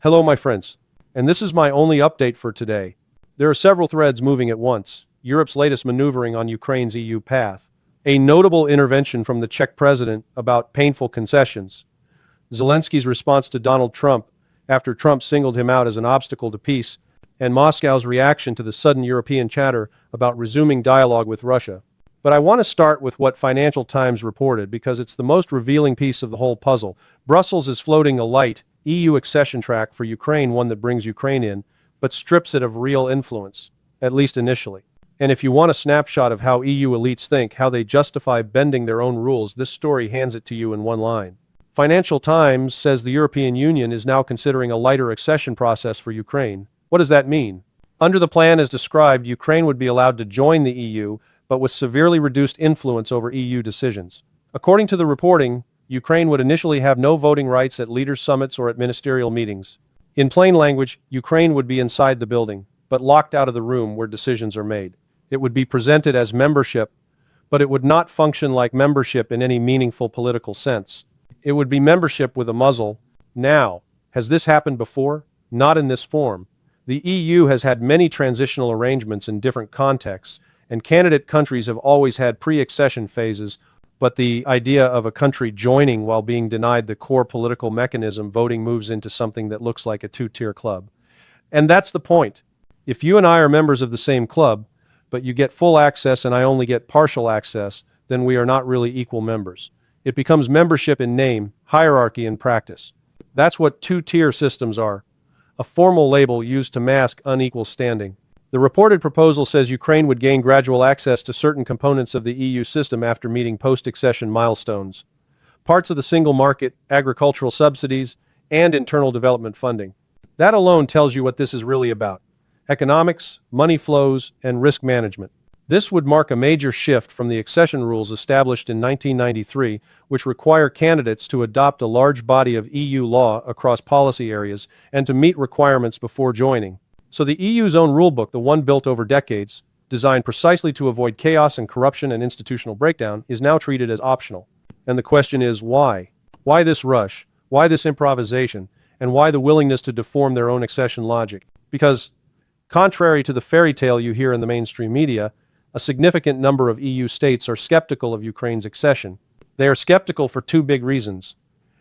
Hello my friends. And this is my only update for today. There are several threads moving at once. Europe's latest maneuvering on Ukraine's EU path. A notable intervention from the Czech president about painful concessions. Zelensky's response to Donald Trump after Trump singled him out as an obstacle to peace, and Moscow's reaction to the sudden European chatter about resuming dialogue with Russia. But I want to start with what Financial Times reported because it's the most revealing piece of the whole puzzle. Brussels is floating a light EU accession track for Ukraine, one that brings Ukraine in, but strips it of real influence, at least initially. And if you want a snapshot of how EU elites think, how they justify bending their own rules, this story hands it to you in one line. Financial Times says the European Union is now considering a lighter accession process for Ukraine. What does that mean? Under the plan as described, Ukraine would be allowed to join the EU, but with severely reduced influence over EU decisions. According to the reporting, Ukraine would initially have no voting rights at leaders' summits or at ministerial meetings. In plain language, Ukraine would be inside the building, but locked out of the room where decisions are made. It would be presented as membership, but it would not function like membership in any meaningful political sense. It would be membership with a muzzle. Now, has this happened before? Not in this form. The EU has had many transitional arrangements in different contexts, and candidate countries have always had pre-accession phases, but the idea of a country joining while being denied the core political mechanism voting moves into something that looks like a two-tier club. And that's the point. If you and I are members of the same club, but you get full access and I only get partial access, then we are not really equal members. It becomes membership in name, hierarchy in practice. That's what two-tier systems are, a formal label used to mask unequal standing. The reported proposal says Ukraine would gain gradual access to certain components of the EU system after meeting post-accession milestones. Parts of the single market, agricultural subsidies, and internal development funding. That alone tells you what this is really about. Economics, money flows, and risk management. This would mark a major shift from the accession rules established in 1993, which require candidates to adopt a large body of EU law across policy areas and to meet requirements before joining. So the EU's own rulebook, the one built over decades, designed precisely to avoid chaos and corruption and institutional breakdown, is now treated as optional. And the question is, why? Why this rush? Why this improvisation? And why the willingness to deform their own accession logic? Because, contrary to the fairy tale you hear in the mainstream media, a significant number of EU states are skeptical of Ukraine's accession. They are skeptical for two big reasons,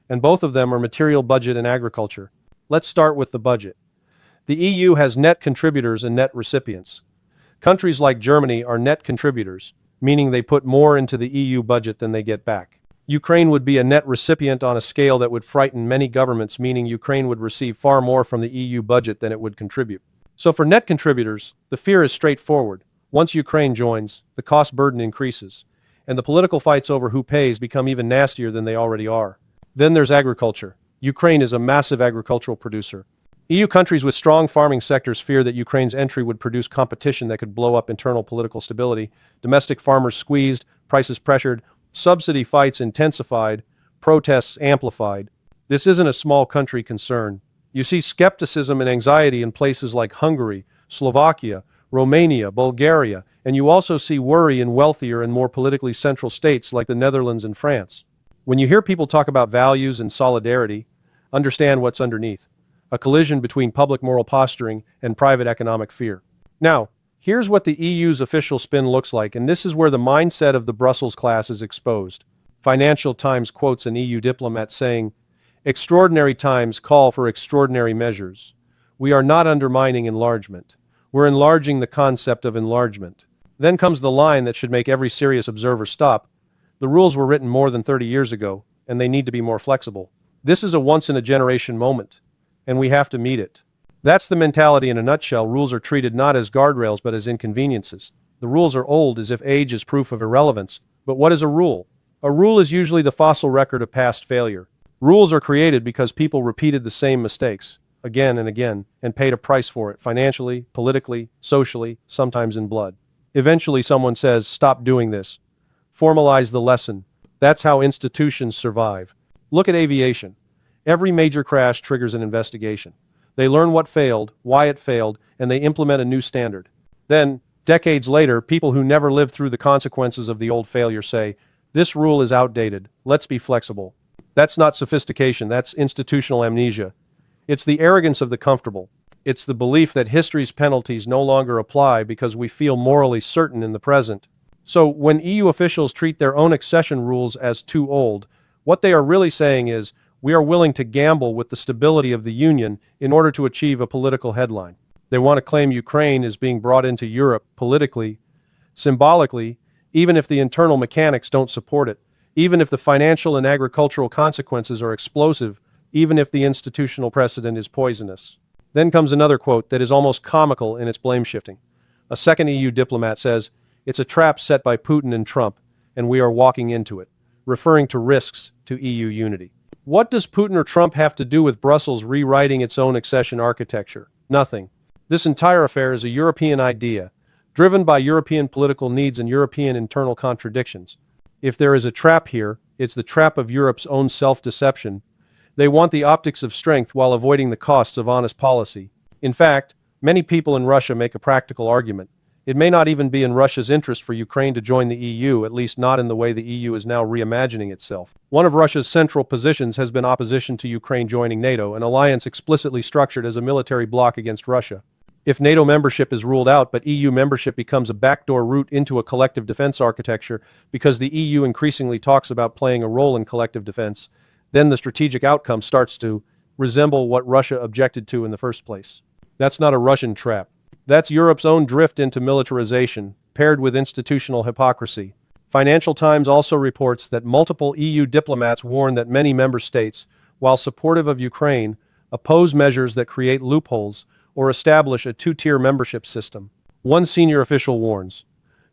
and both of them are material budget and agriculture. Let's start with the budget. The EU has net contributors and net recipients. Countries like Germany are net contributors, meaning they put more into the EU budget than they get back. Ukraine would be a net recipient on a scale that would frighten many governments, meaning Ukraine would receive far more from the EU budget than it would contribute. So for net contributors, the fear is straightforward. Once Ukraine joins, the cost burden increases, and the political fights over who pays become even nastier than they already are. Then there's agriculture. Ukraine is a massive agricultural producer. EU countries with strong farming sectors fear that Ukraine's entry would produce competition that could blow up internal political stability, domestic farmers squeezed, prices pressured, subsidy fights intensified, protests amplified. This isn't a small country concern. You see skepticism and anxiety in places like Hungary, Slovakia, Romania, Bulgaria, and you also see worry in wealthier and more politically central states like the Netherlands and France. When you hear people talk about values and solidarity, understand what's underneath. A collision between public moral posturing and private economic fear. Now, here's what the EU's official spin looks like, and this is where the mindset of the Brussels class is exposed. Financial Times quotes an EU diplomat saying, "Extraordinary times call for extraordinary measures. We are not undermining enlargement. We're enlarging the concept of enlargement." Then comes the line that should make every serious observer stop. The rules were written more than 30 years ago, and they need to be more flexible. This is a once-in-a-generation moment, and we have to meet it. That's the mentality in a nutshell. Rules are treated not as guardrails but as inconveniences. The rules are old as if age is proof of irrelevance. But what is a rule? A rule is usually the fossil record of past failure. Rules are created because people repeated the same mistakes again and again and paid a price for it, financially, politically, socially, sometimes in blood. Eventually someone says, "Stop doing this." Formalize the lesson. That's how institutions survive. Look at aviation. Every major crash triggers an investigation. They learn what failed, why it failed, and they implement a new standard. Then, decades later, people who never lived through the consequences of the old failure say, "This rule is outdated. Let's be flexible." That's not sophistication, that's institutional amnesia. It's the arrogance of the comfortable. It's the belief that history's penalties no longer apply because we feel morally certain in the present. So, when EU officials treat their own accession rules as too old, what they are really saying is, we are willing to gamble with the stability of the Union in order to achieve a political headline. They want to claim Ukraine is being brought into Europe politically, symbolically, even if the internal mechanics don't support it, even if the financial and agricultural consequences are explosive, even if the institutional precedent is poisonous. Then comes another quote that is almost comical in its blame shifting. A second EU diplomat says, "It's a trap set by Putin and Trump, and we are walking into it," referring to risks to EU unity. What does Putin or Trump have to do with Brussels rewriting its own accession architecture? Nothing. This entire affair is a European idea, driven by European political needs and European internal contradictions. If there is a trap here, it's the trap of Europe's own self-deception. They want the optics of strength while avoiding the costs of honest policy. In fact, many people in Russia make a practical argument. It may not even be in Russia's interest for Ukraine to join the EU, at least not in the way the EU is now reimagining itself. One of Russia's central positions has been opposition to Ukraine joining NATO, an alliance explicitly structured as a military bloc against Russia. If NATO membership is ruled out but EU membership becomes a backdoor route into a collective defense architecture because the EU increasingly talks about playing a role in collective defense, then the strategic outcome starts to resemble what Russia objected to in the first place. That's not a Russian trap. That's Europe's own drift into militarization, paired with institutional hypocrisy. Financial Times also reports that multiple EU diplomats warn that many member states, while supportive of Ukraine, oppose measures that create loopholes or establish a two-tier membership system. One senior official warns,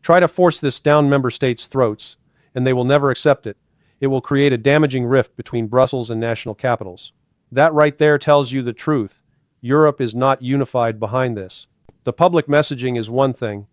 "Try to force this down member states' throats, and they will never accept it. It will create a damaging rift between Brussels and national capitals." That right there tells you the truth. Europe is not unified behind this. The public messaging is one thing.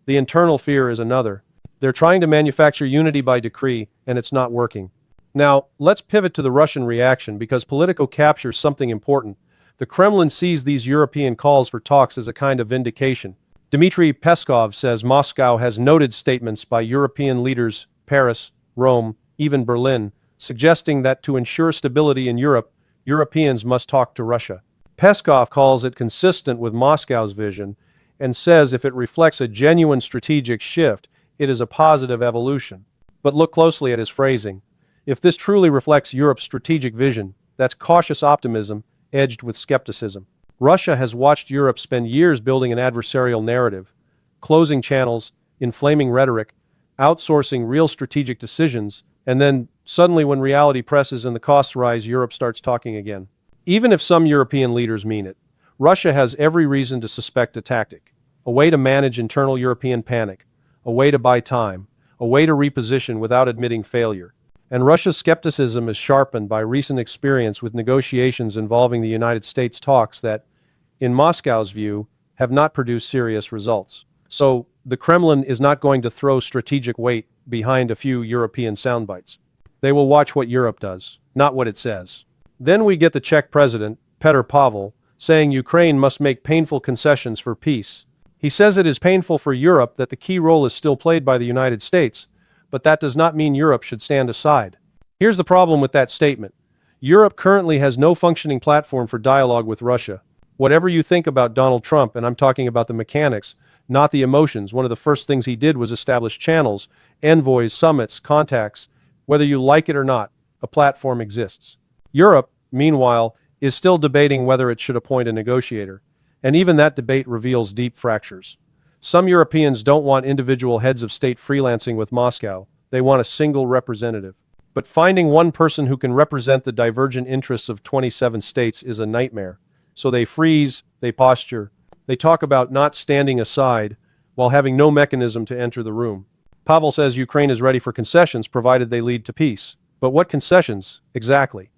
The internal fear is another. They're trying to manufacture unity by decree, and it's not working. Now, let's pivot to the Russian reaction because Politico captures something important. The Kremlin sees these European calls for talks as a kind of vindication. Dmitry Peskov says Moscow has noted statements by European leaders, Paris, Rome, even Berlin, suggesting that to ensure stability in Europe, Europeans must talk to Russia. Peskov calls it consistent with Moscow's vision and says if it reflects a genuine strategic shift, it is a positive evolution. But look closely at his phrasing. If this truly reflects Europe's strategic vision, that's cautious optimism edged with skepticism. Russia has watched Europe spend years building an adversarial narrative, closing channels, inflaming rhetoric, outsourcing real strategic decisions, and then, suddenly when reality presses and the costs rise, Europe starts talking again. Even if some European leaders mean it, Russia has every reason to suspect a tactic, a way to manage internal European panic, a way to buy time, a way to reposition without admitting failure. And Russia's skepticism is sharpened by recent experience with negotiations involving the United States talks that, in Moscow's view, have not produced serious results. So, the Kremlin is not going to throw strategic weight behind a few European soundbites. They will watch what Europe does, not what it says. Then we get the Czech president, Petr Pavel, saying Ukraine must make painful concessions for peace. He says it is painful for Europe that the key role is still played by the United States, but that does not mean Europe should stand aside. Here's the problem with that statement. Europe currently has no functioning platform for dialogue with Russia. Whatever you think about Donald Trump, and I'm talking about the mechanics, not the emotions, one of the first things he did was establish channels, envoys, summits, contacts. Whether you like it or not, a platform exists. Europe, meanwhile, is still debating whether it should appoint a negotiator, and even that debate reveals deep fractures. Some Europeans don't want individual heads of state freelancing with Moscow. They want a single representative. But finding one person who can represent the divergent interests of 27 states is a nightmare. So they freeze, they posture, they talk about not standing aside while having no mechanism to enter the room. Pavel says Ukraine is ready for concessions provided they lead to peace. But what concessions, exactly?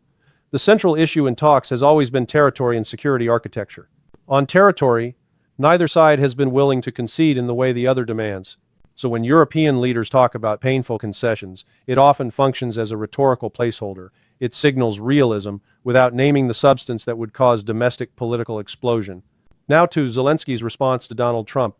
The central issue in talks has always been territory and security architecture. On territory, neither side has been willing to concede in the way the other demands. So when European leaders talk about painful concessions, it often functions as a rhetorical placeholder. It signals realism without naming the substance that would cause domestic political explosion. Now to Zelensky's response to Donald Trump.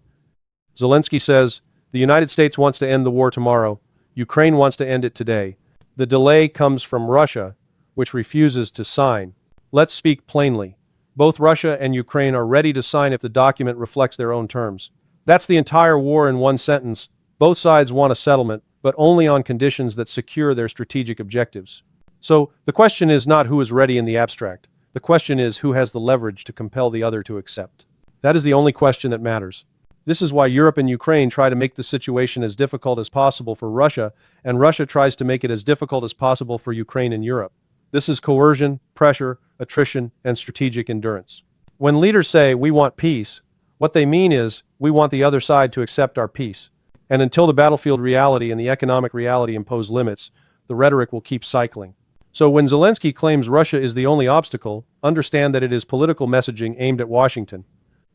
Zelensky says, "The United States wants to end the war tomorrow. Ukraine wants to end it today. The delay comes from Russia, which refuses to sign. Let's speak plainly. Both Russia and Ukraine are ready to sign if the document reflects their own terms. That's the entire war in one sentence. Both sides want a settlement, but only on conditions that secure their strategic objectives. So, the question is not who is ready in the abstract. The question is who has the leverage to compel the other to accept. That is the only question that matters. This is why Europe and Ukraine try to make the situation as difficult as possible for Russia, and Russia tries to make it as difficult as possible for Ukraine and Europe. This is coercion, pressure, attrition, and strategic endurance. When leaders say, "We want peace," what they mean is, we want the other side to accept our peace. And until the battlefield reality and the economic reality impose limits, the rhetoric will keep cycling. So when Zelensky claims Russia is the only obstacle, understand that it is political messaging aimed at Washington.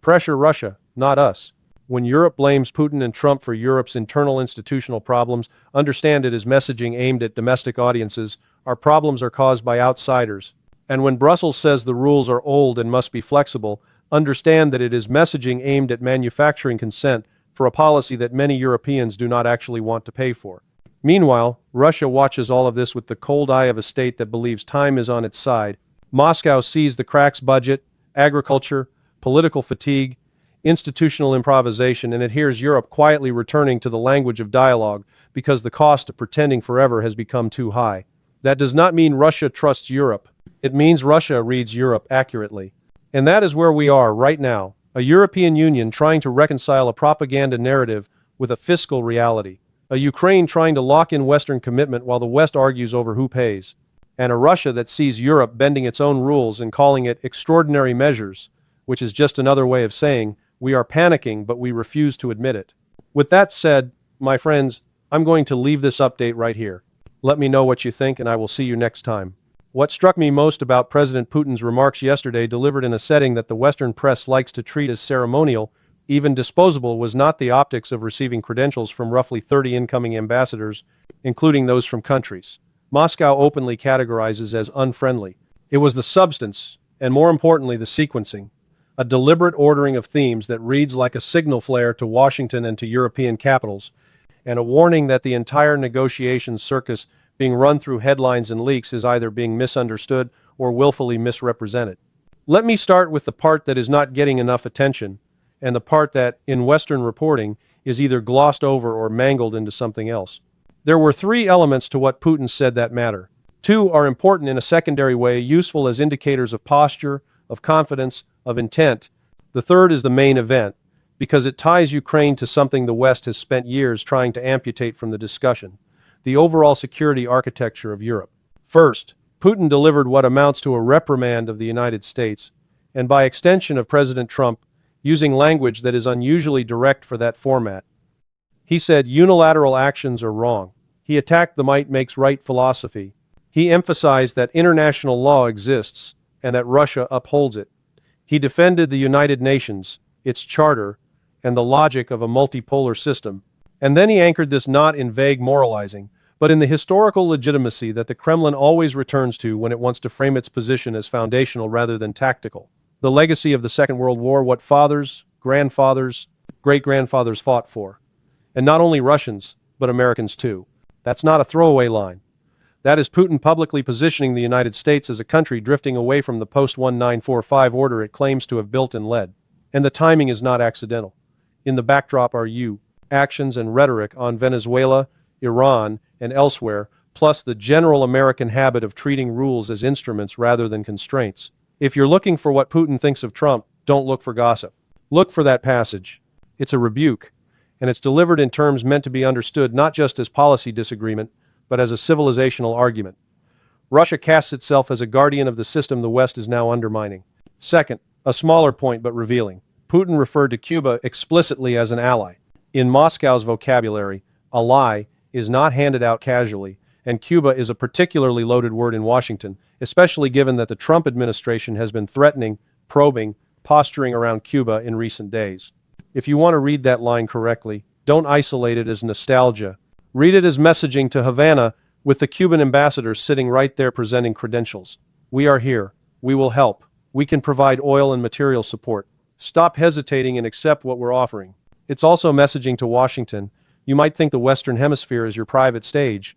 Pressure Russia, not us. When Europe blames Putin and Trump for Europe's internal institutional problems, understand it is messaging aimed at domestic audiences. Our problems are caused by outsiders. And when Brussels says the rules are old and must be flexible, understand that it is messaging aimed at manufacturing consent for a policy that many Europeans do not actually want to pay for. Meanwhile, Russia watches all of this with the cold eye of a state that believes time is on its side. Moscow sees the cracks budget, agriculture, political fatigue, institutional improvisation, and it hears Europe quietly returning to the language of dialogue because the cost of pretending forever has become too high. That does not mean Russia trusts Europe. It means Russia reads Europe accurately. And that is where we are right now, a European Union trying to reconcile a propaganda narrative with a fiscal reality, a Ukraine trying to lock in Western commitment while the West argues over who pays, and a Russia that sees Europe bending its own rules and calling it extraordinary measures, which is just another way of saying, we are panicking, but we refuse to admit it. With that said, my friends, I'm going to leave this update right here. Let me know what you think, and I will see you next time. What struck me most about President Putin's remarks yesterday, delivered in a setting that the Western press likes to treat as ceremonial, even disposable, was not the optics of receiving credentials from roughly 30 incoming ambassadors, including those from countries Moscow openly categorizes as unfriendly. It was the substance, and more importantly, the sequencing. A deliberate ordering of themes that reads like a signal flare to Washington and to European capitals, and a warning that the entire negotiations circus being run through headlines and leaks is either being misunderstood or willfully misrepresented. Let me start with the part that is not getting enough attention, and the part that, in Western reporting, is either glossed over or mangled into something else. There were three elements to what Putin said that matter. Two are important in a secondary way, useful as indicators of posture, of confidence, of intent. The third is the main event, because it ties Ukraine to something the West has spent years trying to amputate from the discussion: the overall security architecture of Europe. First, Putin delivered what amounts to a reprimand of the United States, and by extension of President Trump, using language that is unusually direct for that format. He said unilateral actions are wrong. He attacked the might makes right philosophy. He emphasized that international law exists, and that Russia upholds it. He defended the United Nations, its charter, and the logic of a multipolar system. And then he anchored this not in vague moralizing, but in the historical legitimacy that the Kremlin always returns to when it wants to frame its position as foundational rather than tactical. The legacy of the Second World War, what fathers, grandfathers, great-grandfathers fought for. And not only Russians, but Americans too. That's not a throwaway line. That is Putin publicly positioning the United States as a country drifting away from the post-1945 order it claims to have built and led. And the timing is not accidental. In the backdrop are actions and rhetoric on Venezuela, Iran, and elsewhere, plus the general American habit of treating rules as instruments rather than constraints. If you're looking for what Putin thinks of Trump, don't look for gossip. Look for that passage. It's a rebuke, and it's delivered in terms meant to be understood not just as policy disagreement, but as a civilizational argument. Russia casts itself as a guardian of the system the West is now undermining. Second, a smaller point but revealing. Putin referred to Cuba explicitly as an ally. In Moscow's vocabulary, ally is not handed out casually, and Cuba is a particularly loaded word in Washington, especially given that the Trump administration has been threatening, probing, posturing around Cuba in recent days. If you want to read that line correctly, don't isolate it as nostalgia. Read it as messaging to Havana, with the Cuban ambassador sitting right there presenting credentials. We are here. We will help. We can provide oil and material support. Stop hesitating and accept what we're offering. It's also messaging to Washington. You might think the Western Hemisphere is your private stage,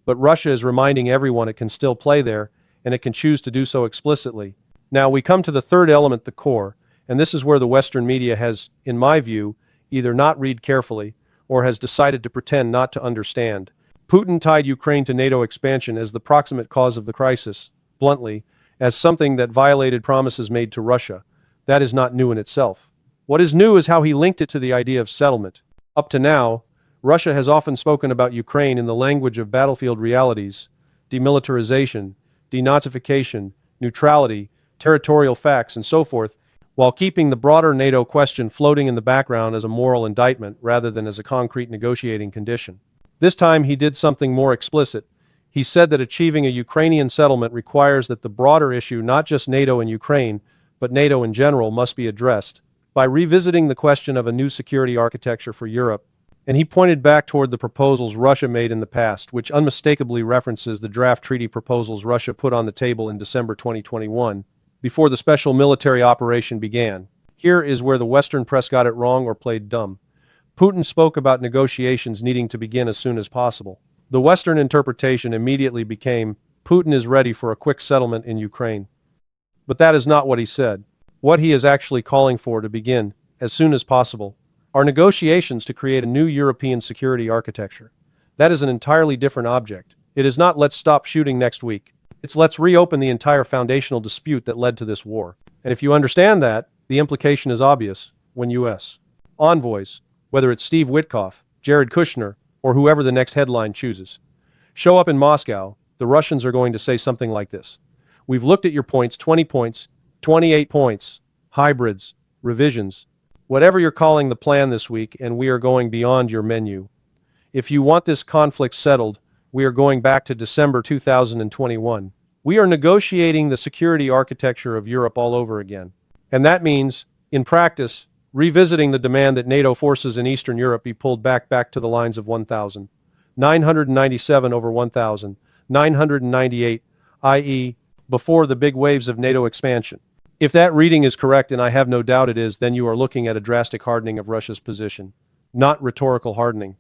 but Russia is reminding everyone it can still play there, and it can choose to do so explicitly. Now we come to the third element, the core, and this is where the Western media has, in my view, either not read carefully or has decided to pretend not to understand. Putin tied Ukraine to NATO expansion as the proximate cause of the crisis, bluntly, as something that violated promises made to Russia. That is not new in itself. What is new is how he linked it to the idea of settlement. Up to now, Russia has often spoken about Ukraine in the language of battlefield realities, demilitarization, denazification, neutrality, territorial facts, and so forth, while keeping the broader NATO question floating in the background as a moral indictment rather than as a concrete negotiating condition. This time he did something more explicit. He said that achieving a Ukrainian settlement requires that the broader issue, not just NATO and Ukraine, but NATO in general, must be addressed by revisiting the question of a new security architecture for Europe. And he pointed back toward the proposals Russia made in the past, which unmistakably references the draft treaty proposals Russia put on the table in December 2021, before the special military operation began. Here is where the Western press got it wrong or played dumb. Putin spoke about negotiations needing to begin as soon as possible. The Western interpretation immediately became, Putin is ready for a quick settlement in Ukraine. But that is not what he said. What he is actually calling for to begin, as soon as possible, are negotiations to create a new European security architecture. That is an entirely different object. It is not let's stop shooting next week. It's let's reopen the entire foundational dispute that led to this war. And if you understand that, the implication is obvious when U.S. envoys, whether it's Steve Witkoff, Jared Kushner, or whoever the next headline chooses, show up in Moscow, the Russians are going to say something like this. We've looked at your points, 20 points, 28 points, hybrids, revisions, whatever you're calling the plan this week, and we are going beyond your menu. If you want this conflict settled, we are going back to December 2021. We are negotiating the security architecture of Europe all over again. And that means, in practice, revisiting the demand that NATO forces in Eastern Europe be pulled back to the lines of 1,000. 997 over 1,000. 998, i.e., before the big waves of NATO expansion. If that reading is correct, and I have no doubt it is, then you are looking at a drastic hardening of Russia's position. Not rhetorical hardening.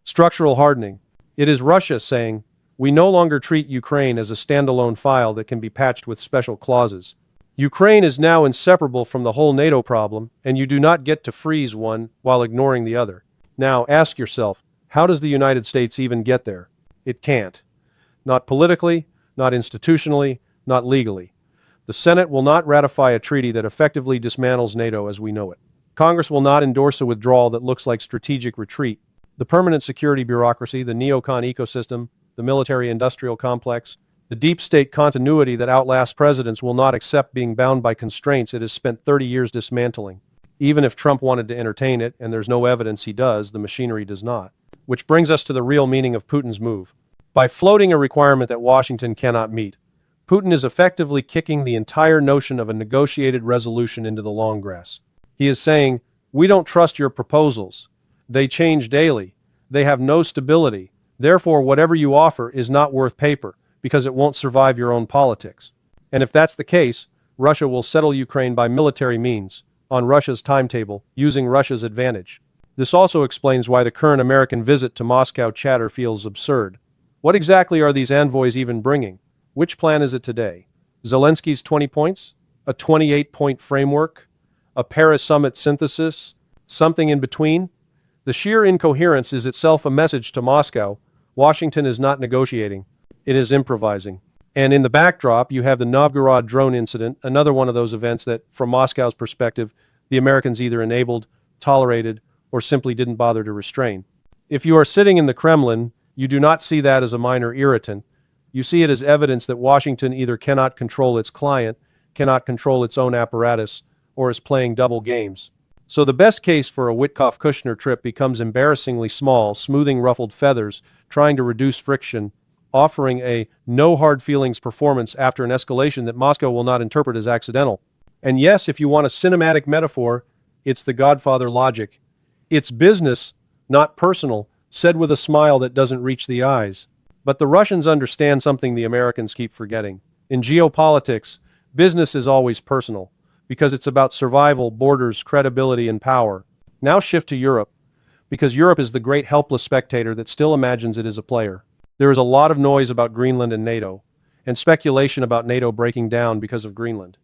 Structural hardening. It is Russia saying, we no longer treat Ukraine as a standalone file that can be patched with special clauses. Ukraine is now inseparable from the whole NATO problem, and you do not get to freeze one while ignoring the other. Now, ask yourself, how does the United States even get there? It can't. Not politically, not institutionally, not legally. The Senate will not ratify a treaty that effectively dismantles NATO as we know it. Congress will not endorse a withdrawal that looks like strategic retreat. The permanent security bureaucracy, the neocon ecosystem, the military-industrial complex, the deep state continuity that outlasts presidents will not accept being bound by constraints it has spent 30 years dismantling. Even if Trump wanted to entertain it, and there's no evidence he does, the machinery does not. Which brings us to the real meaning of Putin's move. By floating a requirement that Washington cannot meet, Putin is effectively kicking the entire notion of a negotiated resolution into the long grass. He is saying, we don't trust your proposals. They change daily. They have no stability. Therefore, whatever you offer is not worth paper, because it won't survive your own politics. And if that's the case, Russia will settle Ukraine by military means, on Russia's timetable, using Russia's advantage. This also explains why the current American visit to Moscow chatter feels absurd. What exactly are these envoys even bringing? Which plan is it today? Zelensky's 20 points? A 28-point framework? A Paris summit synthesis? Something in between? The sheer incoherence is itself a message to Moscow. Washington is not negotiating. It is improvising. And in the backdrop, you have the Novgorod drone incident, another one of those events that, from Moscow's perspective, the Americans either enabled, tolerated, or simply didn't bother to restrain. If you are sitting in the Kremlin, you do not see that as a minor irritant. You see it as evidence that Washington either cannot control its client, cannot control its own apparatus, or is playing double games. So the best case for a Witkoff-Kushner trip becomes embarrassingly small, smoothing ruffled feathers, trying to reduce friction, offering a no hard feelings performance after an escalation that Moscow will not interpret as accidental. And yes, if you want a cinematic metaphor, it's the Godfather logic. It's business, not personal, said with a smile that doesn't reach the eyes. But the Russians understand something the Americans keep forgetting. In geopolitics, business is always personal, because it's about survival, borders, credibility, and power. Now shift to Europe, because Europe is the great helpless spectator that still imagines it is a player. There is a lot of noise about Greenland and NATO, and speculation about NATO breaking down because of Greenland.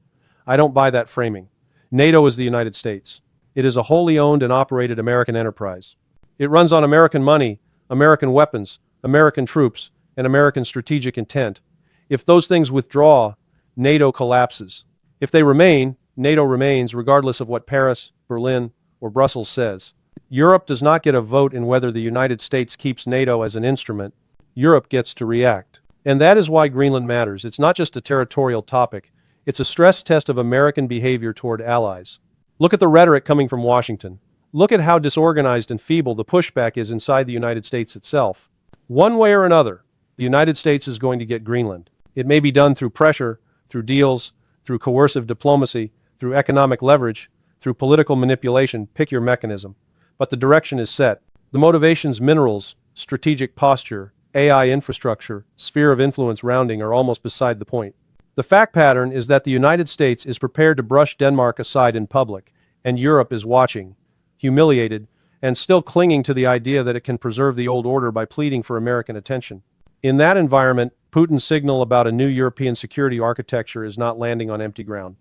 I don't buy that framing. NATO is the United States. It is a wholly owned and operated American enterprise. It runs on American money, American weapons, American troops, and American strategic intent. If those things withdraw, NATO collapses. If they remain, NATO remains regardless of what Paris, Berlin, or Brussels says. Europe does not get a vote in whether the United States keeps NATO as an instrument. Europe gets to react. And that is why Greenland matters. It's not just a territorial topic. It's a stress test of American behavior toward allies. Look at the rhetoric coming from Washington. Look at how disorganized and feeble the pushback is inside the United States itself. One way or another, the United States is going to get Greenland. It may be done through pressure, through deals, through coercive diplomacy, through economic leverage, through political manipulation, pick your mechanism. But the direction is set. The motivations, minerals, strategic posture, AI infrastructure, sphere of influence rounding are almost beside the point. The fact pattern is that the United States is prepared to brush Denmark aside in public, and Europe is watching, humiliated, and still clinging to the idea that it can preserve the old order by pleading for American attention. In that environment, Putin's signal about a new European security architecture is not landing on empty ground.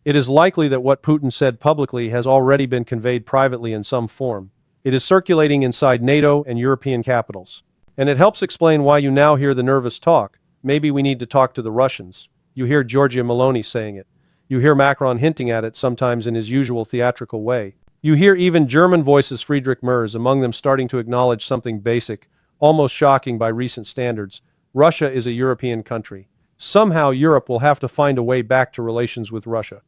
It is likely that what Putin said publicly has already been conveyed privately in some form. It is circulating inside NATO and European capitals. And it helps explain why you now hear the nervous talk. Maybe we need to talk to the Russians. You hear Giorgia Meloni saying it. You hear Macron hinting at it, sometimes in his usual theatrical way. You hear even German voices, Friedrich Merz, among them starting to acknowledge something basic, almost shocking by recent standards. Russia is a European country. Somehow Europe will have to find a way back to relations with Russia.